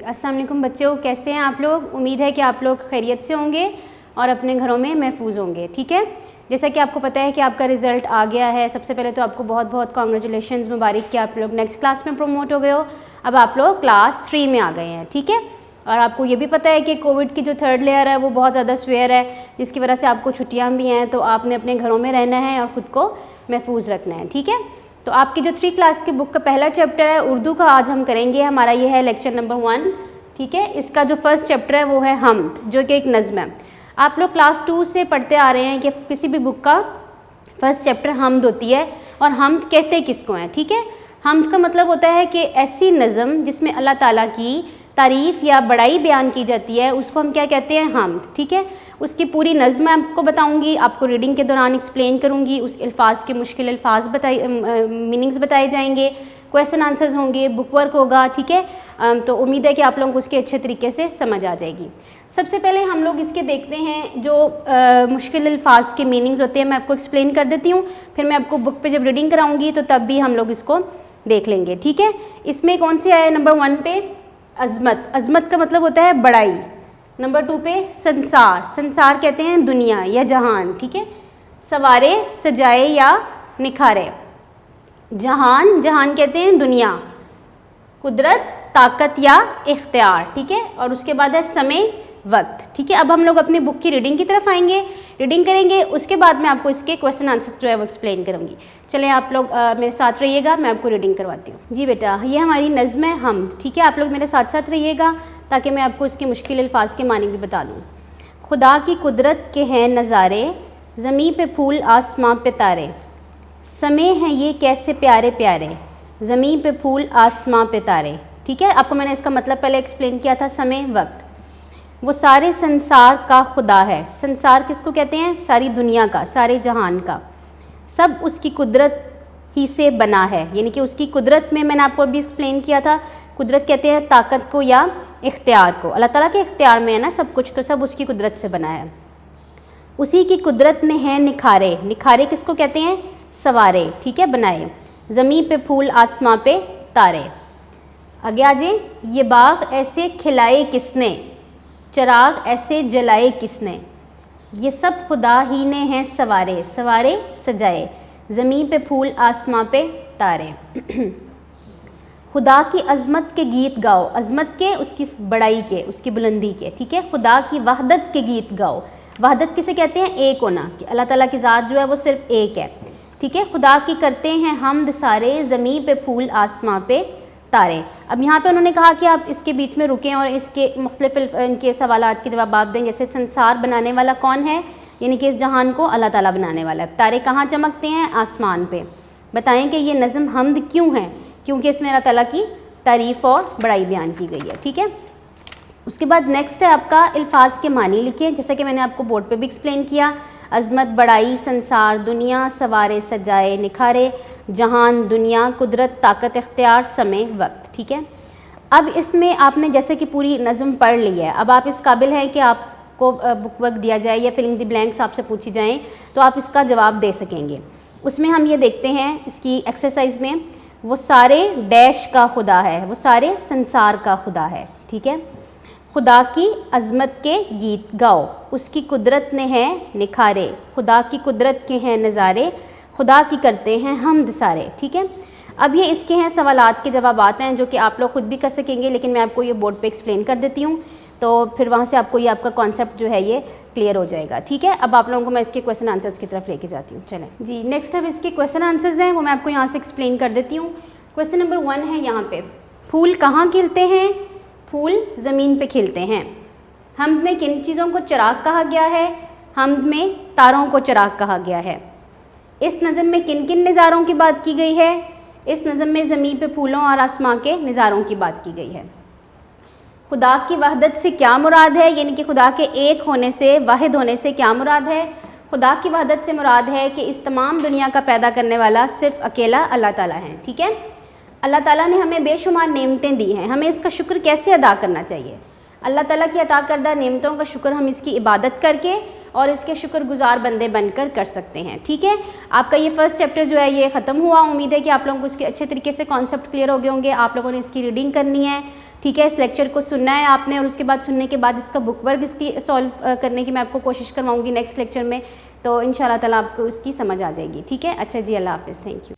अस्सलाम वालेकुम बच्चों, कैसे हैं आप लोग। उम्मीद है कि आप लोग खैरियत से होंगे और अपने घरों में महफूज होंगे। ठीक है, जैसा कि आपको पता है कि आपका रिज़ल्ट आ गया है। सबसे पहले तो आपको बहुत बहुत कॉन्ग्रेचुलेशंस, मुबारक कि आप लोग नेक्स्ट क्लास में प्रमोट हो गए हो। अब आप लोग क्लास 3 में आ गए हैं। ठीक है, और आपको ये भी पता है कि कोविड की जो 3rd लेयर है वो बहुत ज़्यादा स्वेयर है, जिसकी वजह से आपको छुट्टियाँ भी हैं, तो आपने अपने घरों में रहना है और ख़ुद को महफूज रखना है। ठीक है, तो आपकी जो 3 क्लास की बुक का पहला चैप्टर है उर्दू का, आज हम करेंगे। हमारा ये है लेक्चर नंबर 1। ठीक है, इसका जो फर्स्ट चैप्टर है वो है हम, जो कि एक नज़्म है। आप लोग क्लास 2 से पढ़ते आ रहे हैं कि किसी भी बुक का फर्स्ट चैप्टर हमद होती है, और हमद कहते किसको हैं। ठीक है, हमद का मतलब होता है कि ऐसी नज़्म जिसमें अल्लाह ताला की तारीफ़ या बड़ाई बयान की जाती है, उसको हम क्या कहते हैं, हमद। ठीक है, उसकी पूरी नज़्म मैं आपको बताऊंगी, आपको रीडिंग के दौरान एक्सप्लेन करूंगी, उस अल्फाज के मुश्किल अल्फाज मीनिंग्स बताए जाएंगे, क्वेश्चन आंसर्स होंगे, बुक वर्क होगा। ठीक है, तो उम्मीद है कि आप लोगों को उसके अच्छे तरीके से समझ आ जाएगी। सबसे पहले हम लोग इसके देखते हैं जो मुश्किल अल्फाज के मीनिंग्स होते हैं, मैं आपको एक्सप्लेन कर देती हूँ, फिर मैं आपको बुक पे जब रीडिंग कराऊंगी तो तब भी हम लोग इसको देख लेंगे। ठीक है, इसमें कौन सी आया नंबर 1 पे, अज़मत। अज़मत का मतलब होता है बड़ाई। नंबर 2 पे संसार, संसार कहते हैं दुनिया या जहान। ठीक है, सवारे, सजाए या निखारे। जहान, जहान कहते हैं दुनिया। कुदरत, ताकत या इख्तियार। ठीक है, और उसके बाद है समय, वक्त। ठीक है, अब हम लोग अपनी बुक की रीडिंग की तरफ आएंगे, रीडिंग करेंगे, उसके बाद मैं आपको इसके क्वेश्चन आंसर जो है वो एक्सप्लेन करूँगी। चलें आप लोग मेरे साथ रहिएगा, मैं आपको रीडिंग करवाती हूँ। जी बेटा, ये हमारी नज़्म है हमद। ठीक है, आप लोग मेरे साथ साथ रहिएगा ताकि मैं आपको इसके मुश्किल अल्फाज के मानी भी बता दूँ। खुदा की कुदरत के हैं नज़ारे, ज़मीं पे फूल आसमां पे तारे, समय हैं ये कैसे प्यारे प्यारे, ज़मीं पे फूल आसमां पे तारे। ठीक है, आपको मैंने इसका मतलब पहले एक्सप्लेन किया था, समय, वक्त। वो सारे संसार का खुदा है। संसार किसको कहते हैं, सारी दुनिया का, सारे जहान का। सब उसकी कुदरत ही से बना है, यानी कि उसकी कुदरत में, मैंने आपको अभी एक्सप्लेन किया था, कुदरत कहते हैं ताकत को या इख्तियार को। अल्लाह ताला के इख्तियार में है ना सब कुछ, तो सब उसकी कुदरत से बना है। उसी की कुदरत ने है निखारे, निखारे किसको कहते हैं, सवारे। ठीक है, बनाए। ज़मीं पे फूल आसमां पे तारे। आगे आ जाए, ये बाग ऐसे खिलाए किसने, चिराग ऐसे जलाए किसने, ये सब खुदा ही ने हैं सवारे, सवारे सजाए, ज़मीं पे फूल आसमां पे तारे। खुदा की अज़मत के गीत गाओ, अज़मत के, उसकी बड़ाई के, उसकी बुलंदी के। ठीक है, खुदा की वहदत के गीत गाओ। वहदत किसे कहते हैं, एक होना, कि अल्लाह ताला की ज़ात जो है वो सिर्फ एक है। ठीक है, खुदा की करते हैं हमद सारे, ज़मीं पे फूल आसमां पे तारे। अब यहाँ पे उन्होंने कहा कि आप इसके बीच में रुकें और इसके मुख्तलिफ इनके सवालात के जवाब दें। जैसे संसार बनाने वाला कौन है, यानी कि इस जहान को अल्लाह ताला बनाने वाला है। तारे कहाँ चमकते हैं, आसमान पे। बताएं कि ये नज़्म हमद क्यों है, क्योंकि इसमें अल्लाह ताला की तारीफ़ और बड़ाई बयान की गई है। ठीक है, उसके बाद नेक्स्ट है आपका अल्फाज के मानी लिखिए, जैसा कि मैंने आपको बोर्ड पे भी एक्सप्लेन किया। अज़मत, बड़ाई, संसार, दुनिया, सवारे, सजाए, निखारे, जहान, दुनिया, कुदरत, ताकत, इख्तियार, समय, वक्त। ठीक है, अब इसमें आपने जैसे कि पूरी नज़्म पढ़ ली है, अब आप इस काबिल हैं कि आपको बुक वर्क दिया जाए या फिलिंग द ब्लैंक्स आपसे पूछी जाएँ तो आप इसका जवाब दे सकेंगे। उसमें हम ये देखते हैं इसकी एक्सरसाइज में, वो सारे डैश का खुदा है, वो सारे संसार का खुदा है। ठीक है, खुदा की अज़मत के गीत गाओ, उसकी कुदरत ने हैं निखारे, खुदा की कुदरत के हैं नज़ारे, खुदा की करते हैं हमद सारे। ठीक है, अब ये इसके हैं सवालात के जवाबात हैं जो कि आप लोग खुद भी कर सकेंगे, लेकिन मैं आपको ये बोर्ड पे एक्सप्लेन कर देती हूँ, तो फिर वहाँ से आपको ये आपका कॉन्सेप्ट जो है ये क्लियर हो जाएगा। ठीक है, अब आप लोगों को मैं इसके क्वेश्चन आंसर्स की तरफ लेके जाती हूँ। चलें जी, नेक्स्ट अब इसके क्वेश्चन आंसर्स हैं, वो मैं आपको यहाँ से एक्सप्लेन कर देती हूँ। क्वेश्चन नंबर 1 है यहाँ पे, फूल कहाँ खिलते हैं, फूल ज़मीन पे खिलते हैं। हमद में किन चीज़ों को चिराग कहा गया है, हमद में तारों को चिराग कहा गया है। इस नज़्म में किन किन नज़ारों की बात की गई है, इस नज़्म में ज़मीन पे फूलों और आसमां के नज़ारों की बात की गई है। खुदा की वहदत से क्या मुराद है, यानी कि खुदा के एक होने से, वाहिद होने से क्या मुराद है। खुदा की वहदत से मुराद है कि इस तमाम दुनिया का पैदा करने वाला सिर्फ अकेला अल्लाह ताला है। ठीक है, अल्लाह ताला ने हमें बेशुमार नेमतें दी हैं, हमें इसका शुक्र कैसे अदा करना चाहिए। अल्लाह ताला की अता करदा नेमतों का शुक्र हम इसकी इबादत करके और इसके शुक्रगुजार बंदे बनकर कर सकते हैं। ठीक है, आपका ये फर्स्ट चैप्टर जो है ये ख़त्म हुआ। उम्मीद है कि आप लोगों को इसके अच्छे तरीके से कॉन्सेप्ट क्लियर हो गए होंगे। आप लोगों ने इसकी रीडिंग करनी है, ठीक है, इस लेक्चर को सुनना है आपने, और उसके बाद सुनने के बाद इसका बुक वर्क इसकी सॉल्व करने की मैं आपको कोशिश करवाऊँगी नेक्स्ट लेक्चर में। तो इंशाल्लाह ताला आपको उसकी समझ आ जाएगी। ठीक है, अच्छा जी, अल्लाह हाफ़िज़, थैंक यू।